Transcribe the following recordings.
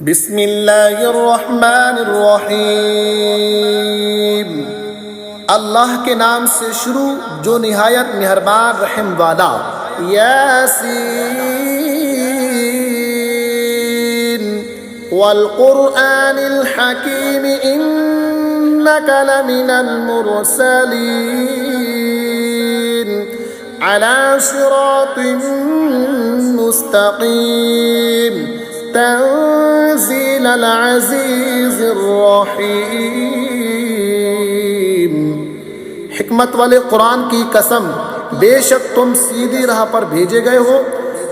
بسم اللہ الرحمن الرحیم، اللہ کے نام سے شروع جو نہایت مہربان رحم والا۔ یاسین والقرآن الحکیم انک لمن المرسلین علی صراط مستقیم تنزیل العزیز الرحیم۔ حکمت والے قرآن کی قسم، بے شک تم سیدھی راہ پر بھیجے گئے ہو،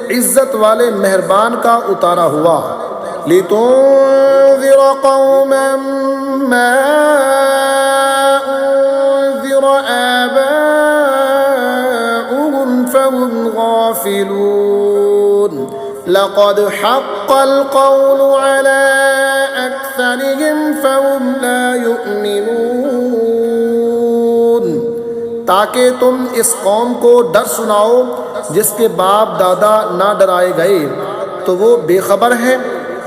عزت والے مہربان کا اتارا ہوا۔ لِتُنذِرَ قَوْمًا مَّا أُنذِرَ آبَاؤُهُمْ فَهُمْ غَافِلُونَ لَقَدْ حَقَّ الْقَوْلُ عَلَىٰ أَكْثَرِهِمْ فَهُمْ لَا يُؤْمِنُونَ۔ تاکہ تم اس قوم کو ڈر سناؤ جس کے باپ دادا نہ ڈرائے گئے تو وہ بے خبر ہیں،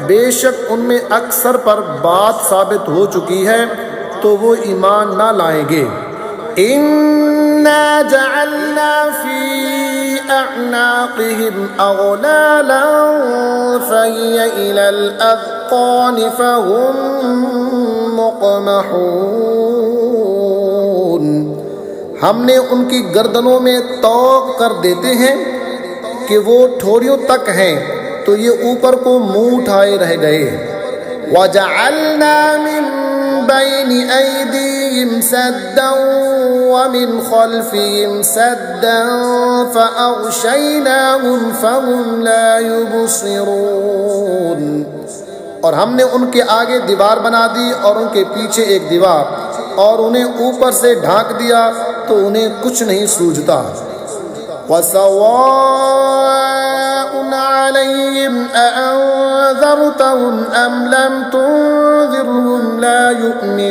بے شک ان میں اکثر پر بات ثابت ہو چکی ہے تو وہ ایمان نہ لائیں گے۔ إِنَّا جَعَلْنَا فِي أَعْنَاقِهِمْ أَغْلَالًا فَهِيَ إِلَى الْأَذْقَانِ فَهُمْ مُقْمَحُونَ۔ ہم نے ان کی گردنوں میں طوق کر دیتے ہیں کہ وہ ٹھوڑیوں تک ہیں تو یہ اوپر کو منہ اٹھائے رہ گئے۔ وَجَعَلْنَا مِن بَيْنِ أَيْدِيهِمْ سَدًّا وَمِنْ خَلْفِهِمْ سَدًّا فَأَغْشَيْنَاهُمْ فَهُمْ لَا يُبْصِرُونَ۔ اور ہم نے ان کے آگے دیوار بنا دی اور ان کے پیچھے ایک دیوار، اور انہیں اوپر سے ڈھانک دیا تو انہیں کچھ نہیں سوجھتا۔ وَسَوَاءٌ عَلَيْهِمْ أَأَنذَرْتَهُمْ أَمْ لَمْ تُنذِرْهُمْ لَا يُؤْمِنُونَ۔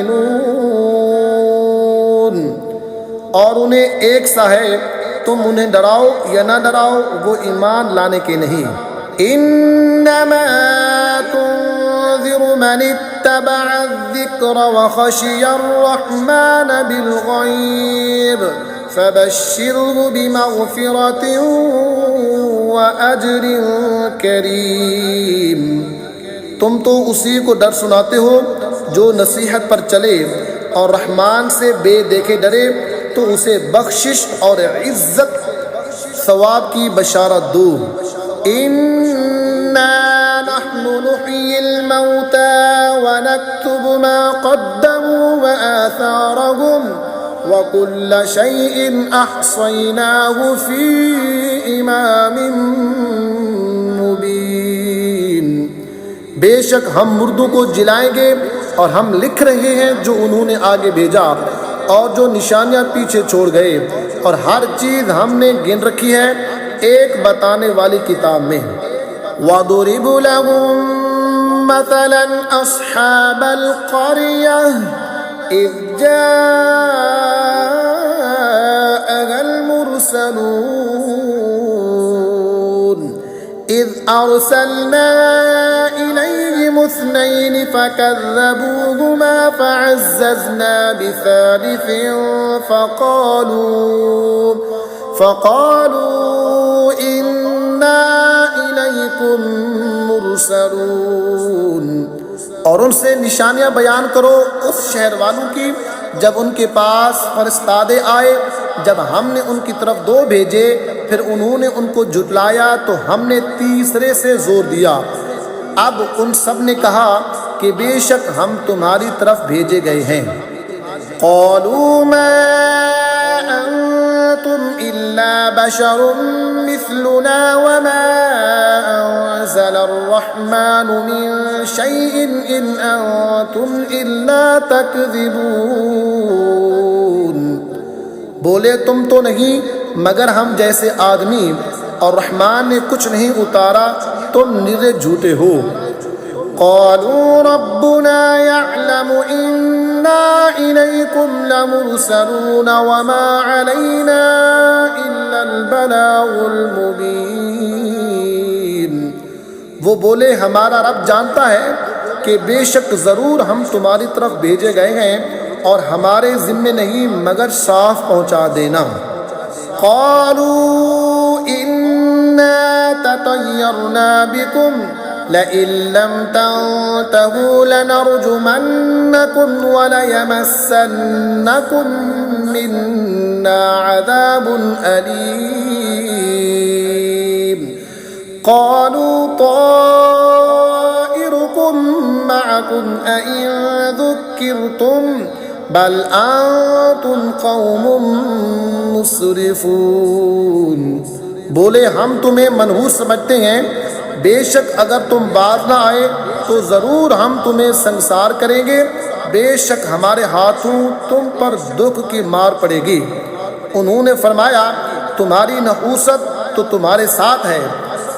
اور انہیں ایک سا ہے، تم انہیں ڈراؤ یا نہ ڈراؤ وہ ایمان لانے کے نہیں۔ إِنَّمَا تُنذِرُ مَنِ اتَّبَعَ الذِّكْرَ وَخَشِيَ الرَّحْمَنَ بِالْغَيْبِ فَبَشِّرْهُ بِمَغْفِرَةٍ وَأَجْرٍ كَرِيمٍ۔ تم تو اسی کو ڈر سناتے ہو جو نصیحت پر چلے اور رحمان سے بے دیکھے ڈرے تو اسے بخشش اور عزت ثواب کی بشارت دو۔ إِنَّا نَحْنُ نُحْيِي الْمَوْتَى وَنَكْتُبُ مَا قَدَّمُوا وَآثَارَهُمْ وَكُلَّ شَيْءٍ أَحْصَيْنَاهُ فِي إِمَامٍ مُبِينٍ۔ بے شک ہم مردوں کو جلائیں گے اور ہم لکھ رہے ہیں جو انہوں نے آگے بھیجا اور جو نشانیاں پیچھے چھوڑ گئے، اور ہر چیز ہم نے گن رکھی ہے ایک بتانے والی کتاب میں۔ وَضُرِبْ لَهُم مَّثَلًا أَصْحَابَ الْقَرْيَةِ إِذْ جَاءَهَا الْمُرْسَلُونَ إِذْ أَرْسَلْنَا إِلَيْهِمُ اثْنَيْنِ فَكَذَّبُوهُمَا فَعَزَّزْنَا بِثَالِثٍ فَقَالُوا إِنَّا إِلَيْكُمْ مُرْسَلُونَ۔ اور ان سے نشانیاں بیان کرو اس شہر والوں کی جب ان کے پاس فرستادے آئے، جب ہم نے ان کی طرف دو بھیجے پھر انہوں نے ان کو جھٹلایا تو ہم نے تیسرے سے زور دیا۔ اب ان سب نے کہا کہ بے شک ہم تمہاری طرف بھیجے گئے ہیں۔ قالوا ما انتم الا بشر مثلنا وما انزل الرحمن من شيء ان انتم الا تكذبون۔ بولے تم تو نہیں مگر ہم جیسے آدمی، اور رحمان نے کچھ نہیں اتارا، تم نرے جھوٹے ہو۔ قالوا ربنا يعلم إنا إليكم لمرسلون وما علينا إلا البلاغ المبين۔ وہ بولے ہمارا رب جانتا ہے کہ بے شک ضرور ہم تمہاری طرف بھیجے گئے ہیں اور ہمارے ذمے نہیں مگر صاف پہنچا دینا۔ قالوا انا تطیرنا بکم لئن لم تنتهوا لنرجمنکم وليمسنکم منا عذاب أليم قالوا طائركم معكم أئن ذكرتم بل أنتم قوم مسرفون۔ بولے ہم تمہیں منحوس سمجھتے ہیں، بے شک اگر تم باز نہ آئے تو ضرور ہم تمہیں سنسار کریں گے، بے شک ہمارے ہاتھوں تم پر دکھ کی مار پڑے گی۔ انہوں نے فرمایا تمہاری نحوست تو تمہارے ساتھ ہے،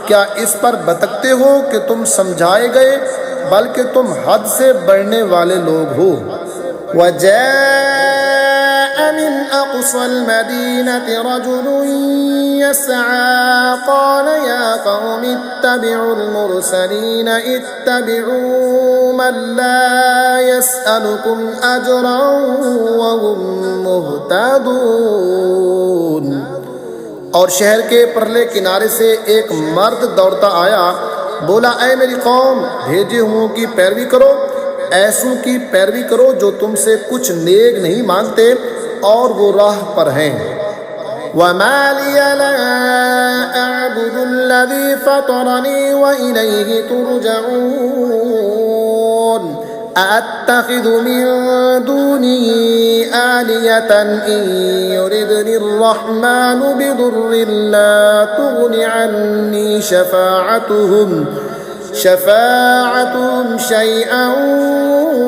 کیا اس پر بتکتے ہو کہ تم سمجھائے گئے، بلکہ تم حد سے بڑھنے والے لوگ ہو۔ وجاء من أقصى المدينة رجل يسعى قال يا قوم اتبعوا المرسلين اتبعوا من لا يسألكم أجرا وهم مهتدون۔ اور شہر کے پرلے کنارے سے ایک مرد دوڑتا آیا، بولا اے میری قوم، بھیجے ہوں کی پیروی کرو، ایسوں کی پیروی کرو جو تم سے کچھ نیک نہیں مانگتے اور وہ راہ پر ہیں۔ وَمَا لِيَ لَا أَعْبُدُ الَّذِي فَطَرَنِي وَإِلَيْهِ تُرْجَعُونَ أَأَتَّخِذُ مِن دُونِهِ آلِهَةً إِن يُرِدْنِ الرَّحْمَنُ بِضُرٍّ لَّا تُغْنِ عَنِّي شفاعتهم شيئا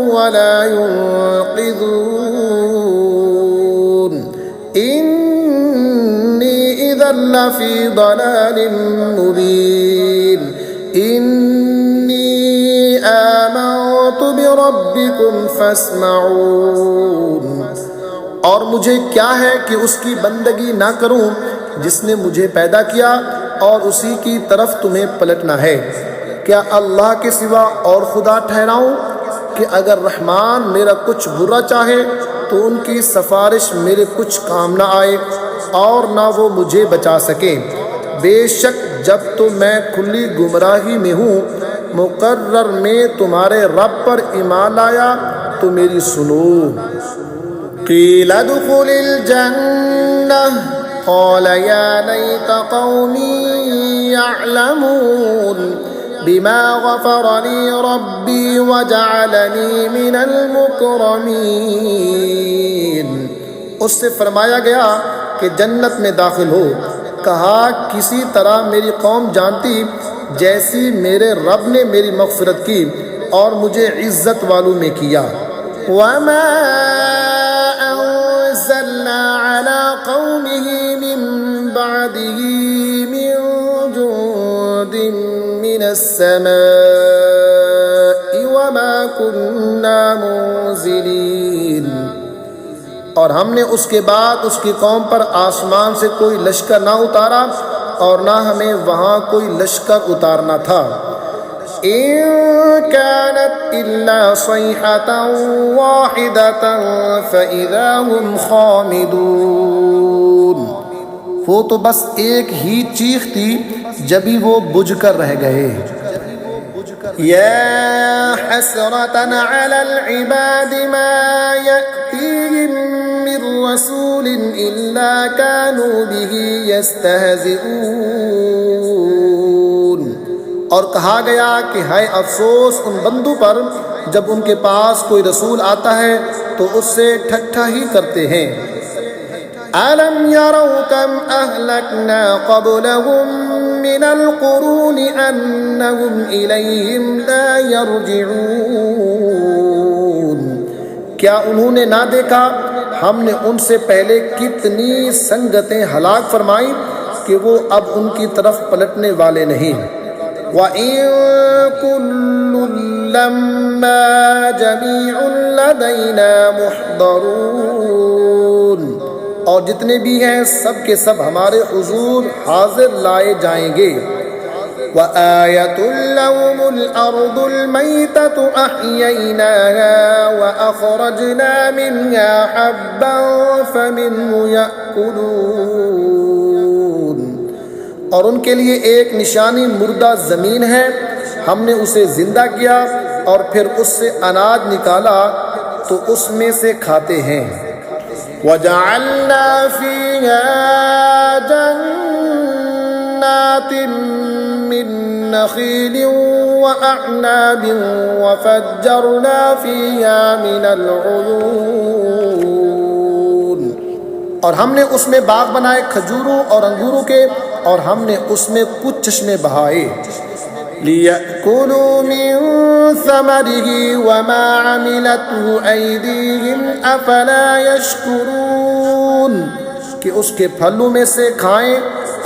ولا ينقذون إني إذا لفي ضلال مبين إني آمنت بربكم فاسمعون۔ اور مجھے کیا ہے کہ اس کی بندگی نہ کروں جس نے مجھے پیدا کیا اور اسی کی طرف تمہیں پلٹنا ہے۔ کیا اللہ کے سوا اور خدا ٹھہراؤں کہ اگر رحمان میرا کچھ برا چاہے تو ان کی سفارش میرے کچھ کام نہ آئے اور نہ وہ مجھے بچا سکے۔ بے شک جب تو میں کھلی گمراہی میں ہوں، مقرر میں تمہارے رب پر ایمان لایا تو میری سنو۔ قیل ادخل الجنہ قال یا لیت قومی یعلمون بما غفر لي ربي وجعلني من المكرمين۔ اس سے فرمایا گیا کہ جنت میں داخل ہو۔ کہا کسی طرح میری قوم جانتی جیسی میرے رب نے میری مغفرت کی اور مجھے عزت والوں میں کیا۔ وما أنزلنا على قومه من بعده من جند من السماء وما كنا منزلين۔ اور ہم نے اس کے بعد اس کی قوم پر آسمان سے کوئی لشکر نہ اتارا اور نہ ہمیں وہاں کوئی لشکر اتارنا تھا۔ إن كانت إلا صيحة واحدة فإذا هم خامدون۔ وہ تو بس ایک ہی چیخ تھی جبھی وہ بجھ کر رہ گئے۔ یا حسرة على العباد ما يأتيهم من رسول إلا كانوا به يستهزئون۔ اور کہا گیا کہ ہے افسوس ان بندوں پر جب ان کے پاس کوئی رسول آتا ہے تو اس سے ٹھٹھا ہی کرتے ہیں۔ أَلَمْ يَرَوْا كَمْ أَهْلَكْنَا قَبْلَهُمْ مِنَ الْقُرُونِ أَنَّهُمْ إِلَيْهِمْ لَا يَرْجِعُونَ۔ کیا انہوں نے نہ دیکھا ہم نے ان سے پہلے کتنی سنگتیں ہلاک فرمائی کہ وہ اب ان کی طرف پلٹنے والے نہیں۔ وَإِن كُلٌّ لَّمَّا جَمِيعٌ لَّدَيْنَا مُحْضَرُونَ۔ اور جتنے بھی ہیں سب کے سب ہمارے حضور حاضر لائے جائیں گے۔ وآية لهم الأرض الميتة أحييناها وأخرجنا منها حبا فمنه يأكلون، اور ان کے لیے ایک نشانی مردہ زمین ہے، ہم نے اسے زندہ کیا اور پھر اس سے اناج نکالا تو اس میں سے کھاتے ہیں۔ وَجَعَلْنَا فِيهَا جَنَّاتٍ مِّن نَّخِيلٍ وَأَعْنَابٍ وَفَجَّرْنَا فِيهَا مِنَ الْعُيُونِ، اور ہم نے اس میں باغ بنائے کھجوروں اور انگوروں کے، اور ہم نے اس میں کچھ چشمے بہائے۔ لِيَأْكُلُوا مِن ثَمَرِهِ وَمَا عَمِلَتْهُ أَيْدِيهِمْ أَفَلَا يَشْكُرُونَ، کہ اس کے پھلوں میں سے کھائیں،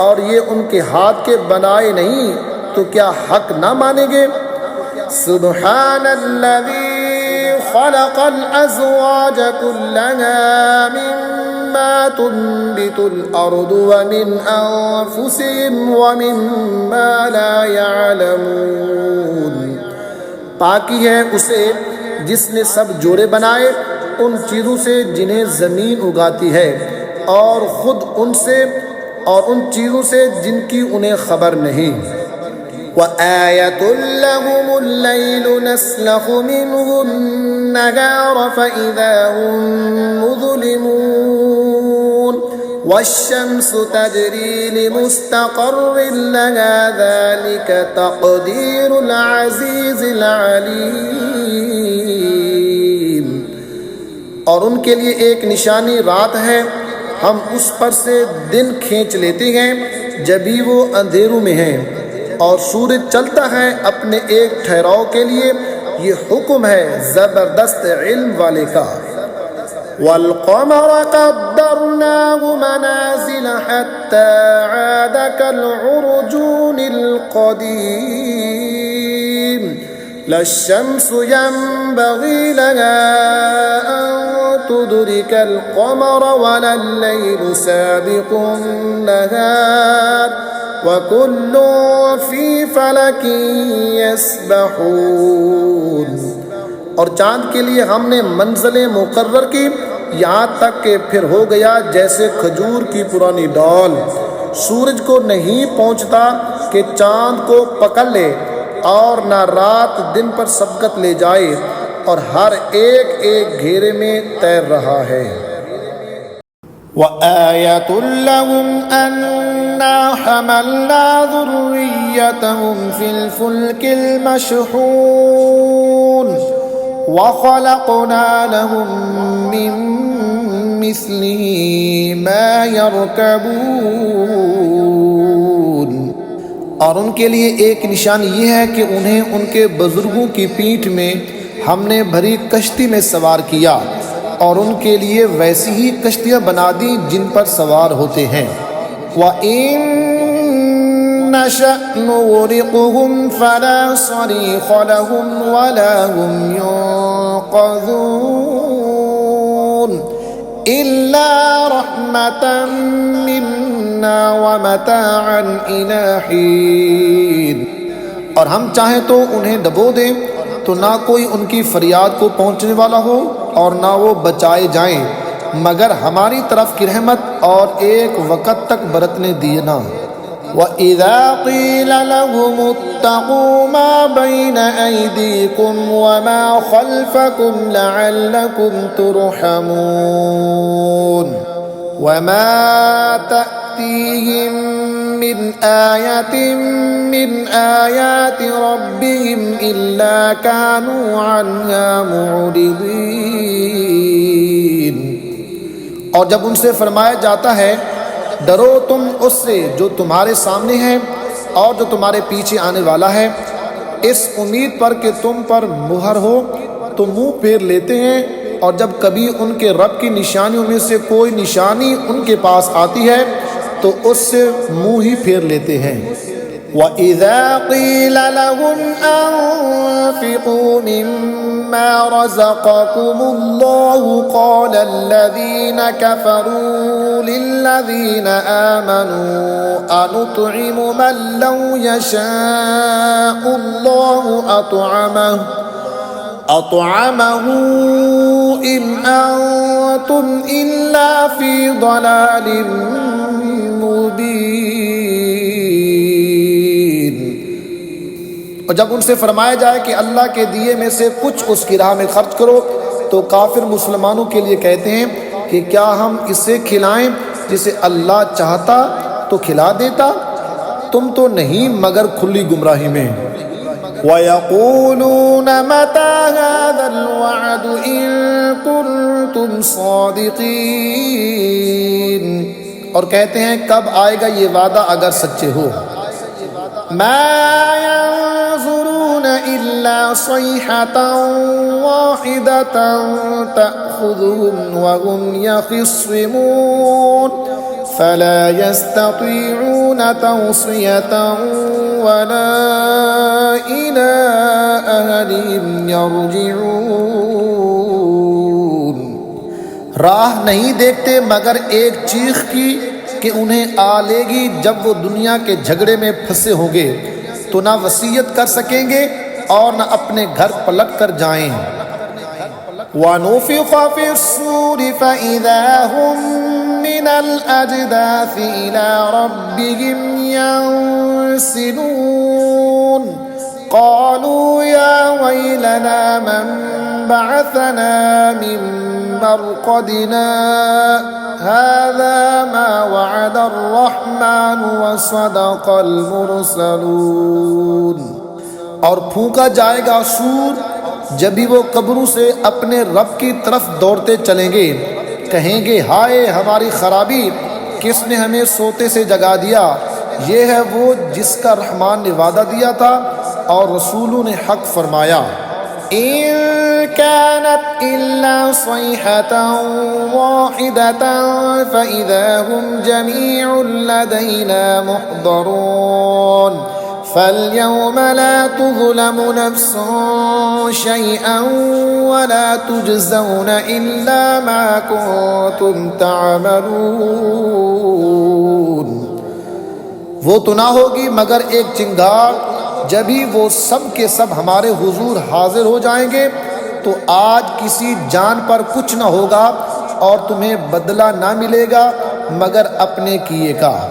اور یہ ان کے ہاتھ کے بنائے نہیں تو کیا حق نہ مانیں گے؟ سبحان الذی خلق الازواج كلها مما تنبت الارض ومن انفسهم ومما لا يعلمون، پاکی ہے اسے جس نے سب جوڑے بنائے ان چیزوں سے جنہیں زمین اگاتی ہے، اور خود ان سے اور ان چیزوں سے جن کی انہیں خبر نہیں۔ وَآيَةٌ لَهُمُ اللَّيْلُ نَسْلَخُ مِنْهُ النَّهَارَ فَإِذَا هُمْ مُظْلِمُونَ وَالشَّمْسُ تَجْرِي لِمُسْتَقَرٍّ لَهَا ذَلِكَ تَقْدِيرُ الْعَزِيزِ الْعَلِيمِ، اور ان کے لیے ایک نشانی رات ہے، ہم اس پر سے دن کھینچ لیتے ہیں جبھی وہ اندھیروں میں ہیں، اور سورج چلتا ہے اپنے ایک ٹھہراؤ کے لیے، یہ حکم ہے زبردست علم والے کا۔ وَالْقَمَرَ قَدَّرْنَاهُ مَنَازِلَ حَتَّى عَادَ كَالْعُرْجُونِ الْقَدِيمِ لَا الشَّمْسُ يَنبَغِي لَهَا أَن تُدْرِكَ الْقَمَرَ وَلَا اللَّيْلُ سَابِقُ النَّهَارِ وَكُلٌّ فِي فَلَكٍ يَسْبَحُونَ، اور چاند کے لیے ہم نے منزلیں مقرر کی یہاں تک کہ پھر ہو گیا جیسے کھجور کی پرانی ڈال، سورج کو نہیں پہنچتا کہ چاند کو پکڑ لے، اور نہ رات دن پر سبقت لے جائے، اور ہر ایک ایک گھیرے میں تیر رہا ہے۔ وَآيَةٌ لَهُمْ أَنَّا حَمَلْنَا ذُرِّيَّتَهُمْ فِي الْفُلْكِ الْمَشْحُونِ وَخَلَقْنَا لَهُم مِّن مِّثْلِهِ مَا يَرْكَبُونَ، اور ان کے لیے ایک نشانی یہ ہے کہ انہیں ان کے بزرگوں کی پیٹھ میں ہم نے بھری کشتی میں سوار کیا، اور ان کے لیے ویسی ہی کشتیاں بنا دیں جن پر سوار ہوتے ہیں۔ وَإِن نَّشَأْ نُغْرِقْهُمْ فَلَا صَرِيخَ لَهُمْ وَلَا هُمْ يُنقَذُونَ إِلَّا رَحْمَةً مِّنَّا وَمَتَاعًا إِلَىٰ حِينٍ، اور ہم چاہیں تو انہیں ڈبو دیں تو نہ کوئی ان کی فریاد کو پہنچنے والا ہو اور نہ وہ بچائے جائیں مگر ہماری طرف کی رحمت اور ایک وقت تک برتنے دینا۔ وَإِذَا قِيلَ لَهُمُ اتَّقُوا مَا بَيْنَ أَيْدِيكُمْ وَمَا خَلْفَكُمْ لَعَلَّكُمْ تُرْحَمُونَ وَمَا تَأْتِيهِم مِّنْ آيَةٍ مِّنْ آيَاتِ رَبِّهِمْ إِلَّا كَانُوا عَنْهَا مُعْرِضِينَ، اور جب ان سے فرمایا جاتا ہے ڈرو تم اس سے جو تمہارے سامنے ہے اور جو تمہارے پیچھے آنے والا ہے، اس امید پر کہ تم پر مہر ہو تو منہ پھیر لیتے ہیں، اور جب کبھی ان کے رب کی نشانیوں میں سے کوئی نشانی ان کے پاس آتی ہے تو اس سے منہ ہی پھیر لیتے ہیں۔ وَإِذَا قِيلَ لَهُمْ أَنفِقُوا مِمَّا رَزَقَكُمُ اللَّهُ قَالَ الَّذِينَ كَفَرُوا لِلَّذِينَ آمَنُوا أَنُطْعِمُ مَن لَّوْ يَشَاءُ اللَّهُ أَطْعَمَهُ إِنْ أَنتُمْ إِلَّا فِي ضَلَالٍ مُّبِينٍ۔ اور جب ان سے فرمایا جائے کہ اللہ کے دیے میں سے کچھ اس کی راہ میں خرچ کرو، تو کافر مسلمانوں کے لیے کہتے ہیں کہ کیا ہم اسے کھلائیں جسے اللہ چاہتا تو کھلا دیتا، تم تو نہیں مگر کھلی گمراہی میں۔ وَيَقُولُونَ مَتَىٰ هَٰذَا الْوَعْدُ إِن كُنتُمْ صَادِقِينَ، اور کہتے ہیں کب آئے گا یہ وعدہ اگر سچے ہو۔ مَا يَنظُرُونَ إِلَّا صَيْحَةً وَاحِدَةً تَأْخُذُهُمْ وَهُمْ يَخِصِّمُونَ فَلَا يَسْتَطِيعُونَ تَوْصِيَةً وَلَا إِلَىٰ أَهْلِهِمْ يَرْجِعُونَ۔ راہ نہیں دیکھتے مگر ایک چیخ کی کہ انہیں آ لے گی جب وہ دنیا کے جھگڑے میں پھنسے ہوں گے، تو نہ وصیت کر سکیں گے اور نہ اپنے گھر پلٹ کر جائیں۔ وَنُفِخَ فِي الصُّورِ فَإِذَا هُم مِّنَ الْأَجْدَاثِ إِلَىٰ رَبِّهِمْ يَنسِلُونَ قَالُوا يَا وَيْلَنَا مَن بَعَثَنَا مِن مَّرْقَدِنَا هَٰذَا مَا وَعَدَ الرَّحْمَٰنُ وَصَدَقَ الْمُرْسَلُونَ۔ اور پھونکا جائے گا سور جب بھی وہ قبروں سے اپنے رب کی طرف دوڑتے چلیں گے، کہیں گے ہائے ہماری خرابی، کس نے ہمیں سوتے سے جگا دیا؟ یہ ہے وہ جس کا رحمان نے وعدہ دیا تھا اور رسولوں نے حق فرمایا۔ إِن كَانَتْ إِلَّا صَيْحَةً وَاحِدَةً فَإِذَا هُمْ جَمِيعٌ لَّدَيْنَا مُحْضَرُونَ فَالْيَوْمَ لَا تُظْلَمُ نَفْسٌ شَيْئًا وَلَا تُجْزَوْنَ إِلَّا مَا كُنتُمْ تَعْمَلُونَ۔ وہ تو نہ ہوگی مگر ایک چنگار، جبھی وہ سب کے سب ہمارے حضور حاضر ہو جائیں گے، تو آج کسی جان پر کچھ نہ ہوگا اور تمہیں بدلہ نہ ملے گا مگر اپنے کیے کا۔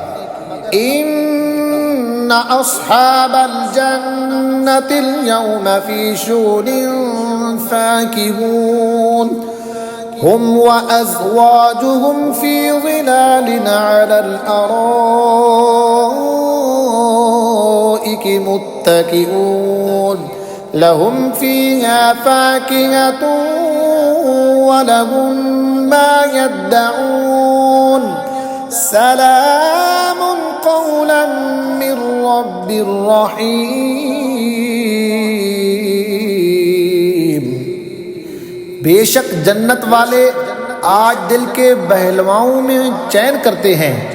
ان اصحاب الجنة اليوم في شغل فاكهون هم وازواجهم في ظلال على الارائك متكئون لهم فيها فاكهة ولهم ما يدعون سلام قولا من رب رحیم۔ بے شک جنت والے آج دل کے بہلواؤں میں چین کرتے ہیں،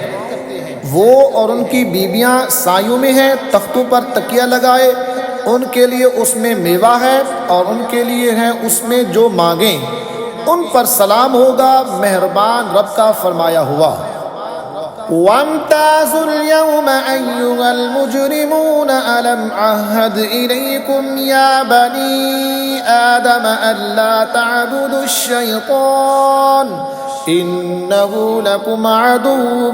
وہ اور ان کی بیویاں سایوں میں ہیں، تختوں پر تکیہ لگائے، ان کے لیے اس میں میوہ ہے اور ان کے لیے ہے اس میں جو مانگیں، ان پر سلام ہوگا مہربان رب کا فرمایا ہوا۔ وَامْتَازُوا الْيَوْمَ أَيُّهَا الْمُجْرِمُونَ أَلَمْ عَهَّدْ إِلَيْكُمْ يَا بَنِي آدَمَ أَلَّا تَعْبُدُوا الشَّيْطَانَ إِنَّهُ لَكُمْ عَدُوٌّ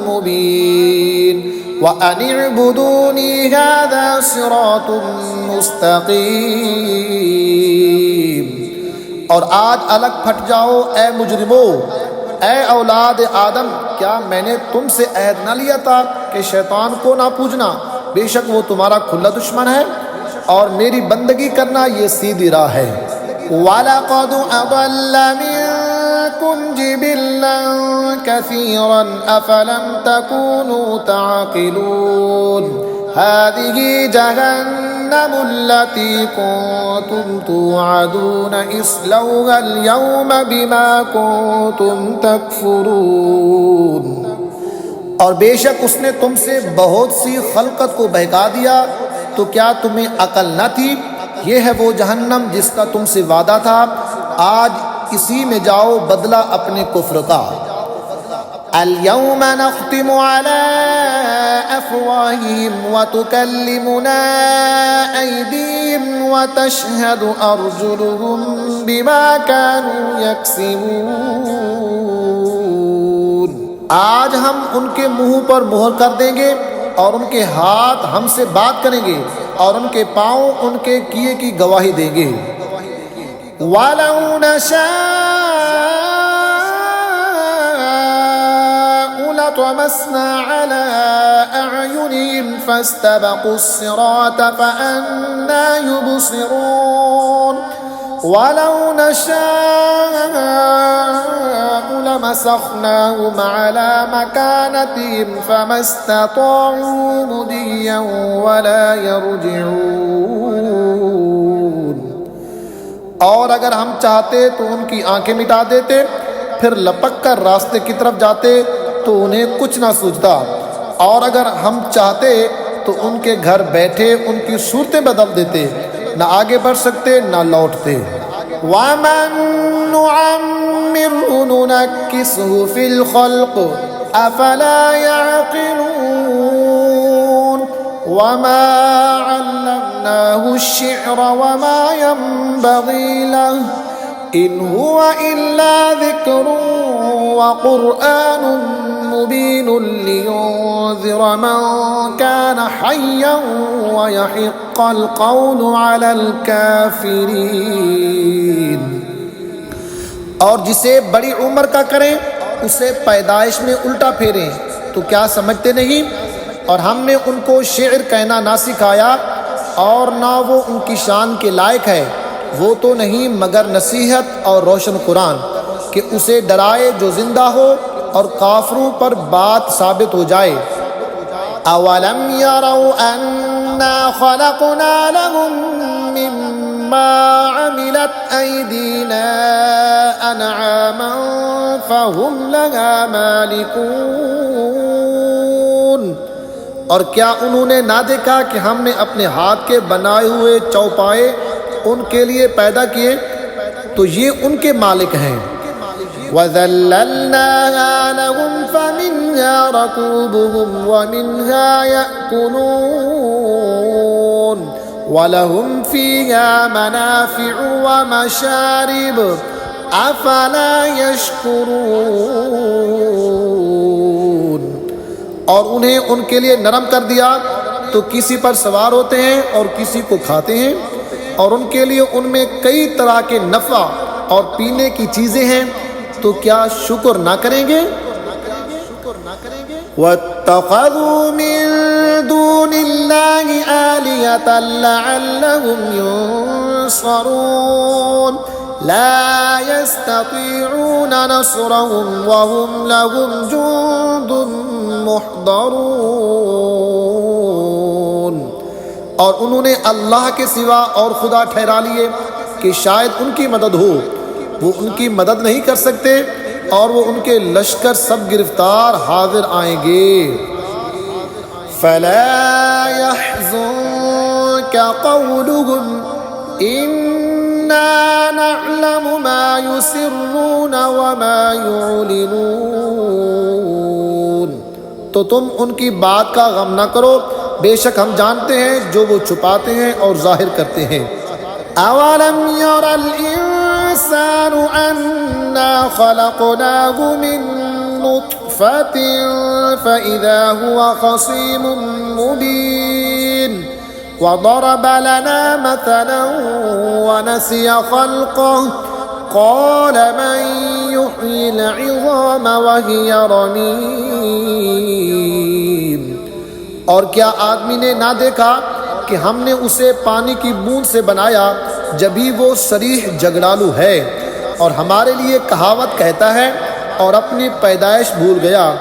مُّبِينٌ وَأَنِ اعْبُدُونِي هَٰذَا صِرَاطٌ مُّسْتَقِيمٌ۔ اور آج الگ پھٹ جاؤ اے مجرمو، اے اولاد آدم، کیا میں نے تم سے عہد نہ لیا تھا کہ شیطان کو نہ پوجنا؟ بے شک وہ تمہارا کھلا دشمن ہے، اور میری بندگی کرنا یہ سیدھی راہ ہے۔ وَلَقَدْ أَضَلَّ مِنكُمْ جِبِلًّا كَثِيرًا أَفَلَمْ تَكُونُوا تَعْقِلُونَ هَٰذِهِ جَهَنَّمُ الَّتِي كُنتُمْ تُوعَدُونَ اصْلَوْهَا الْيَوْمَ بِمَا كُنتُمْ تَكْفُرُونَ۔ اور بے شک اس نے تم سے بہت سی خلقت کو بہکا دیا، تو کیا تمہیں عقل نہ تھی؟ یہ ہے وہ جہنم جس کا تم سے وعدہ تھا، آج اسی میں جاؤ بدلہ اپنے کفر کا۔ اليوم نختم على أفواههم وتكلمنا أيديهم وتشهد أرجلهم بما كانوا يكسبون۔ آج ہم ان کے منہ پر مہر کر دیں گے اور ان کے ہاتھ ہم سے بات کریں گے اور ان کے پاؤں ان کے کیے کی گواہی دیں گے۔ وَلَوْ نَشَاءُ لَطَمَسْنَا عَلَىٰ أَعْيُنِهِمْ فَاسْتَبَقُوا الصِّرَاطَ فَأَنَّىٰ يُبْصِرُونَ وَلَوْ نَشَاءُ لَمَسَخْنَاهُمْ عَلَىٰ مَكَانَتِهِمْ فَمَا اسْتَطَاعُوا مُضِيًّا وَلَا يَرْجِعُونَ۔ اور اگر ہم چاہتے تو ان کی آنکھیں مٹا دیتے، پھر لپک کر راستے کی طرف جاتے تو انہیں کچھ نہ سوچتا، اور اگر ہم چاہتے تو ان کے گھر بیٹھے ان کی صورتیں بدل دیتے، نہ آگے بڑھ سکتے نہ لوٹتے۔ وَمَن نُعَمِّرْهُ نُنَكِّسْهُ فِي الْخَلْقِ أَفَلَا يَعْقِلُونَ وَمَا عَلَّمْنَاهُ الشِّعْرَ وَمَا يَنبَغِي لَهُ إِنْ هُوَ إِلَّا ذِكْرٌ وَقُرْآنٌ مُبِينٌ لِيُنذِرَ مَن كَانَ حَيًّا وَيَحِقَّ الْقَوْلُ عَلَى الْكَافِرِينَ۔ اور جسے بڑی عمر کا کریں اسے پیدائش میں الٹا پھیریں، تو کیا سمجھتے نہیں؟ اور ہم نے ان کو شعر کہنا نہ سکھایا اور نہ وہ ان کی شان کے لائق ہے، وہ تو نہیں مگر نصیحت اور روشن قرآن کہ اسے ڈرائے جو زندہ ہو اور کافروں پر بات ثابت ہو جائے۔ اولم یروا انا خلقنا لهم مما عملت ایدینا انعاما فهم لها مالکون۔ اور کیا انہوں نے نہ دیکھا کہ ہم نے اپنے ہاتھ کے بنائے ہوئے چوپائے ان کے لیے پیدا کیے، تو یہ ان کے مالک ہیں۔ وَذَلَّلْنَاهَا لَهُمْ فَمِنْهَا رَكُوبُهُمْ وَمِنْهَا يَأْكُلُونَ وَلَهُمْ فِيهَا مَنَافِعُ وَمَشَارِبُ أَفَلَا يَشْكُرُونَ۔ اور انہیں ان کے لیے نرم کر دیا تو کسی پر سوار ہوتے ہیں اور کسی کو کھاتے ہیں، اور ان کے لیے ان میں کئی طرح کے نفع اور پینے کی چیزیں ہیں، تو کیا شکر نہ کریں گے؟ وَاتَّخَذُوا مِن دُونِ اللَّهِ آلِهَةً لَعَلَّهُمْ يُنصَرُونَ لَا يَسْتَطِيعُونَ نَصْرَهُمْ وَهُمْ لَهُمْ جُندٌ مُحْضَرُونَ۔ اور انہوں نے اللہ کے سوا اور خدا ٹھہرا لیے کہ شاید ان کی مدد ہو، وہ ان کی مدد نہیں کر سکتے، اور وہ ان کے لشکر سب گرفتار حاضر آئیں گے۔ فَلَا يَحْزُنكَ قَوْلُهُمْ إِنَّا نَعْلَمُ مَا يُسِرُّونَ وَمَا يُعْلِنُونَ۔ تو تم ان کی بات کا غم نہ کرو، بے شک ہم جانتے ہیں جو وہ چھپاتے ہیں اور ظاہر کرتے ہیں۔ اولم ير الانسان انا خلقناه من نطفة فاذا هو خصيم مبين وضرب لنا مثلا ونسي خلقه قال من يحيي العظام وهي رميم۔ اور کیا آدمی نے نہ دیکھا کہ ہم نے اسے پانی کی بوند سے بنایا جبھی وہ صریح جگڑالو ہے، اور ہمارے لیے کہاوت کہتا ہے اور اپنی پیدائش بھول گیا۔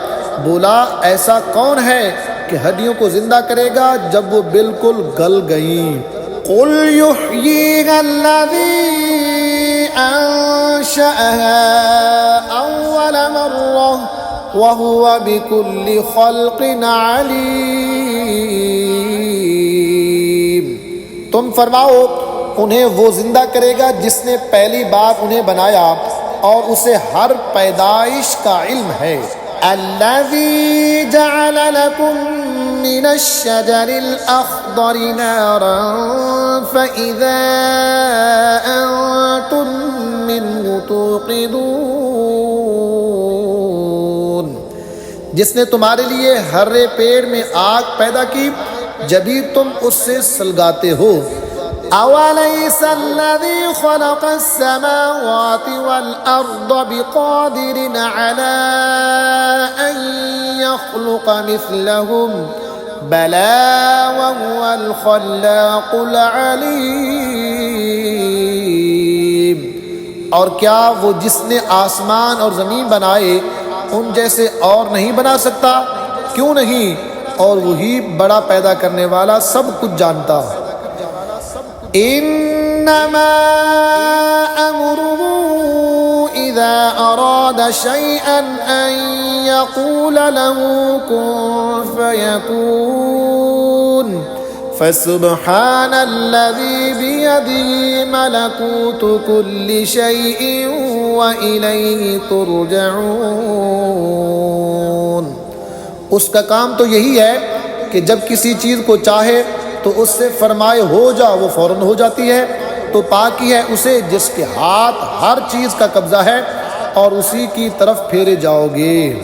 بولا ایسا کون ہے کہ ہڈیوں کو زندہ کرے گا جب وہ بالکل گل گئیں؟ قل یحییہا الذی انشأہا اول مرہ وَهُوَ بِكُلِّ خَلْقٍ عَلِيمٌ۔ تم فرماؤ انہیں وہ زندہ کرے گا جس نے پہلی بار انہیں بنایا اور اسے ہر پیدائش کا علم ہے۔ الذی جعل لکم من الشجر الأخضر نارا فإذا أنتم منه توقدون، جس نے تمہارے لیے ہرے پیڑ میں آگ پیدا کی جبھی تم اس سے سلگاتے ہو۔ أَوَلَيْسَ الَّذِي خَلَقَ السَّمَاوَاتِ وَالْأَرْضَ بِقَادِرٍ عَلَىٰ أَن يَخْلُقَ مِثْلَهُم بَلَىٰ وَهُوَ الْخَلَّاقُ الْعَلِيمُ۔ اور کیا وہ جس نے آسمان اور زمین بنائے ان جیسے اور نہیں بنا سکتا؟ کیوں نہیں، اور وہی بڑا پیدا کرنے والا سب کچھ جانتا۔ انما امره اذا اراد شيئا ان يقول له كن فيكون، فسبحان الذي بيده ملكوت كل شيء واليه ترجعون۔ اس کا کام تو یہی ہے کہ جب کسی چیز کو چاہے تو اس سے فرمائے ہو جا، وہ فوراً ہو جاتی ہے۔ تو پاکی ہے اسے جس کے ہاتھ ہر چیز کا قبضہ ہے اور اسی کی طرف پھیرے جاؤ گے۔